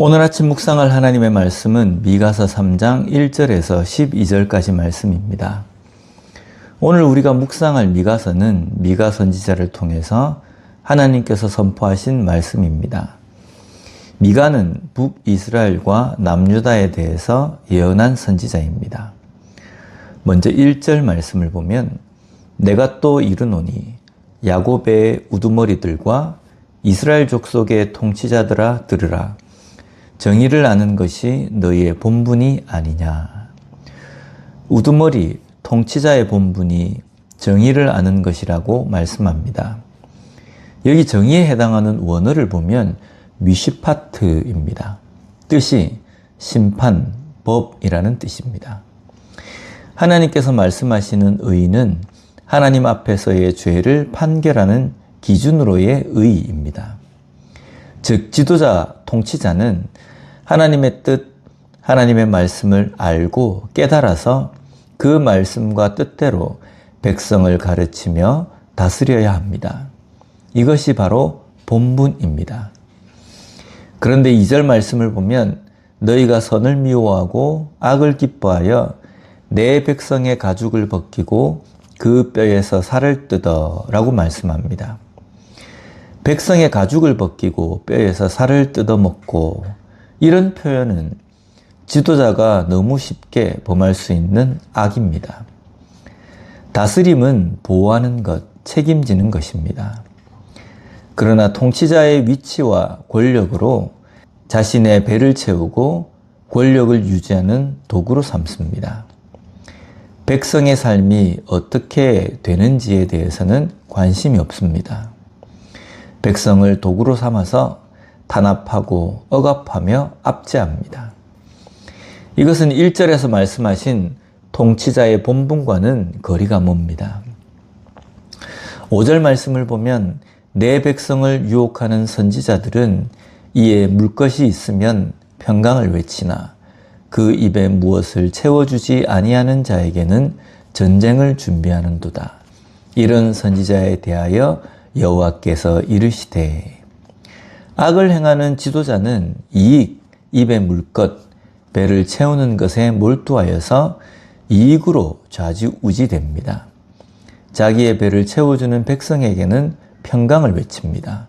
오늘 아침 묵상할 하나님의 말씀은 미가서 3장 1절에서 12절까지 말씀입니다. 오늘 우리가 묵상할 미가서는 미가 선지자를 통해서 하나님께서 선포하신 말씀입니다. 미가는 북이스라엘과 남유다에 대해서 예언한 선지자입니다. 먼저 1절 말씀을 보면 내가 또 이르노니 야곱의 우두머리들과 이스라엘 족속의 통치자들아 들으라. 정의를 아는 것이 너희의 본분이 아니냐. 우두머리 통치자의 본분이 정의를 아는 것이라고 말씀합니다. 여기 정의에 해당하는 원어를 보면 미시파트입니다. 뜻이 심판, 법이라는 뜻입니다. 하나님께서 말씀하시는 의는 하나님 앞에서의 죄를 판결하는 기준으로의 의입니다. 즉 지도자, 통치자는 하나님의 뜻, 하나님의 말씀을 알고 깨달아서 그 말씀과 뜻대로 백성을 가르치며 다스려야 합니다. 이것이 바로 본분입니다. 그런데 2절 말씀을 보면 너희가 선을 미워하고 악을 기뻐하여 내 백성의 가죽을 벗기고 그 뼈에서 살을 뜯어 라고 말씀합니다. 백성의 가죽을 벗기고 뼈에서 살을 뜯어 먹고 이런 표현은 지도자가 너무 쉽게 범할 수 있는 악입니다. 다스림은 보호하는 것, 책임지는 것입니다. 그러나 통치자의 위치와 권력으로 자신의 배를 채우고 권력을 유지하는 도구로 삼습니다. 백성의 삶이 어떻게 되는지에 대해서는 관심이 없습니다. 백성을 도구로 삼아서 탄압하고 억압하며 압제합니다. 이것은 1절에서 말씀하신 통치자의 본분과는 거리가 멉니다. 5절 말씀을 보면 내 백성을 유혹하는 선지자들은 이에 물 것이 있으면 평강을 외치나 그 입에 무엇을 채워주지 아니하는 자에게는 전쟁을 준비하는도다. 이런 선지자에 대하여 여호와께서 이르시되 악을 행하는 지도자는 이익, 입에 물 것, 배를 채우는 것에 몰두하여서 이익으로 좌지우지됩니다. 자기의 배를 채워주는 백성에게는 평강을 외칩니다.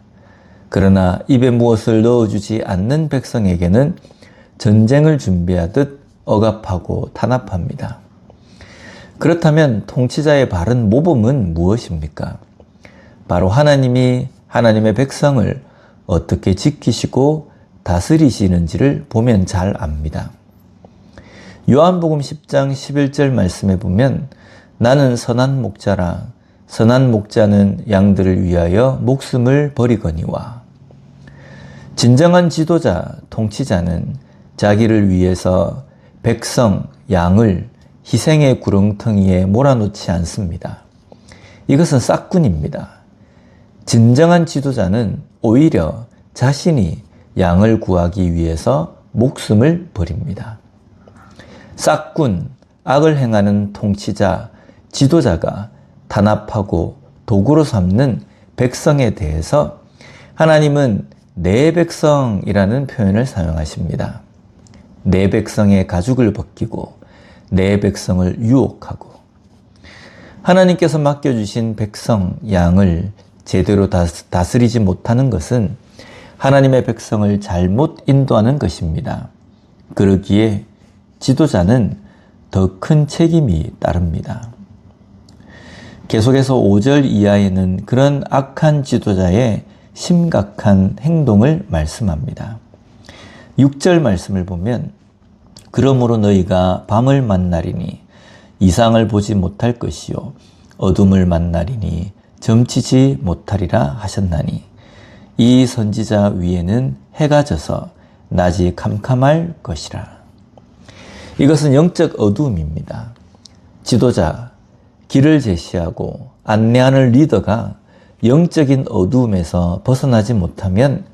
그러나 입에 무엇을 넣어주지 않는 백성에게는 전쟁을 준비하듯 억압하고 탄압합니다. 그렇다면 통치자의 바른 모범은 무엇입니까? 바로 하나님이 하나님의 백성을 어떻게 지키시고 다스리시는지를 보면 잘 압니다. 요한복음 10장 11절 말씀에 보면 나는 선한 목자라 선한 목자는 양들을 위하여 목숨을 버리거니와 진정한 지도자, 통치자는 자기를 위해서 백성, 양을 희생의 구렁텅이에 몰아놓지 않습니다. 이것은 싹군입니다. 진정한 지도자는 오히려 자신이 양을 구하기 위해서 목숨을 버립니다. 싹군, 악을 행하는 통치자, 지도자가 탄압하고 도구로 삼는 백성에 대해서 하나님은 내 백성이라는 표현을 사용하십니다. 내 백성의 가죽을 벗기고 내 백성을 유혹하고 하나님께서 맡겨주신 백성, 양을 제대로 다스리지 못하는 것은 하나님의 백성을 잘못 인도하는 것입니다. 그러기에 지도자는 더 큰 책임이 따릅니다. 계속해서 5절 이하에는 그런 악한 지도자의 심각한 행동을 말씀합니다. 6절 말씀을 보면 그러므로 너희가 밤을 만나리니 이상을 보지 못할 것이요 어둠을 만나리니 점치지 못하리라 하셨나니 이 선지자 위에는 해가 져서 낮이 캄캄할 것이라. 이것은 영적 어두움입니다. 지도자, 길을 제시하고 안내하는 리더가 영적인 어두움에서 벗어나지 못하면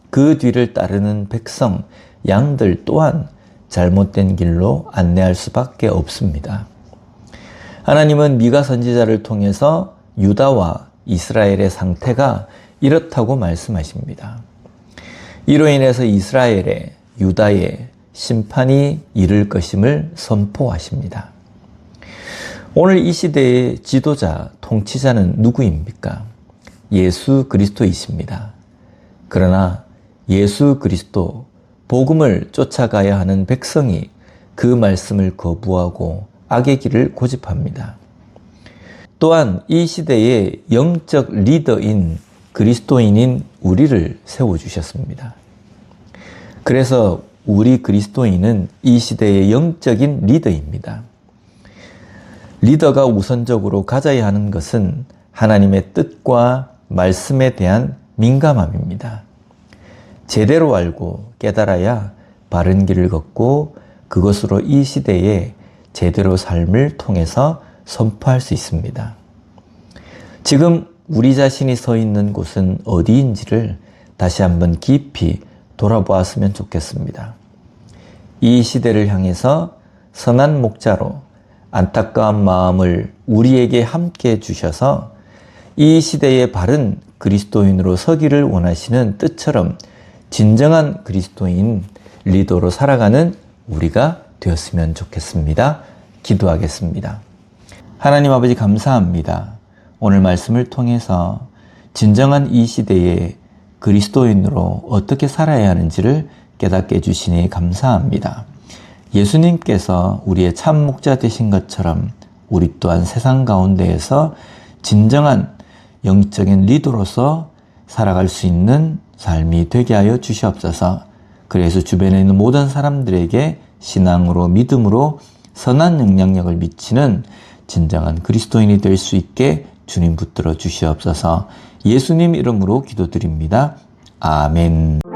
그 뒤를 따르는 백성, 양들 또한 잘못된 길로 안내할 수밖에 없습니다. 하나님은 미가 선지자를 통해서 유다와 이스라엘의 상태가 이렇다고 말씀하십니다. 이로 인해서 이스라엘에 유다의 심판이 이를 것임을 선포하십니다. 오늘 이 시대의 지도자, 통치자는 누구입니까? 예수 그리스도이십니다. 그러나 예수 그리스도, 복음을 쫓아가야 하는 백성이 그 말씀을 거부하고 악의 길을 고집합니다. 또한 이 시대의 영적 리더인 그리스도인인 우리를 세워주셨습니다. 그래서 우리 그리스도인은 이 시대의 영적인 리더입니다. 리더가 우선적으로 가져야 하는 것은 하나님의 뜻과 말씀에 대한 민감함입니다. 제대로 알고 깨달아야 바른 길을 걷고 그것으로 이 시대에 제대로 삶을 통해서 선포할 수 있습니다. 지금 우리 자신이 서 있는 곳은 어디인지를 다시 한번 깊이 돌아보았으면 좋겠습니다. 이 시대를 향해서 선한 목자로 안타까운 마음을 우리에게 함께 주셔서 이 시대의 바른 그리스도인으로 서기를 원하시는 뜻처럼 진정한 그리스도인 리더로 살아가는 우리가 되었으면 좋겠습니다. 기도하겠습니다. 하나님 아버지 감사합니다. 오늘 말씀을 통해서 진정한 이 시대의 그리스도인으로 어떻게 살아야 하는지를 깨닫게 해주시니 감사합니다. 예수님께서 우리의 참 목자 되신 것처럼 우리 또한 세상 가운데에서 진정한 영적인 리더로서 살아갈 수 있는 삶이 되게 하여 주시옵소서. 그래서 주변에 있는 모든 사람들에게 신앙으로 믿음으로 선한 영향력을 미치는 진정한 그리스도인이 될 수 있게 주님 붙들어 주시옵소서. 예수님 이름으로 기도드립니다. 아멘.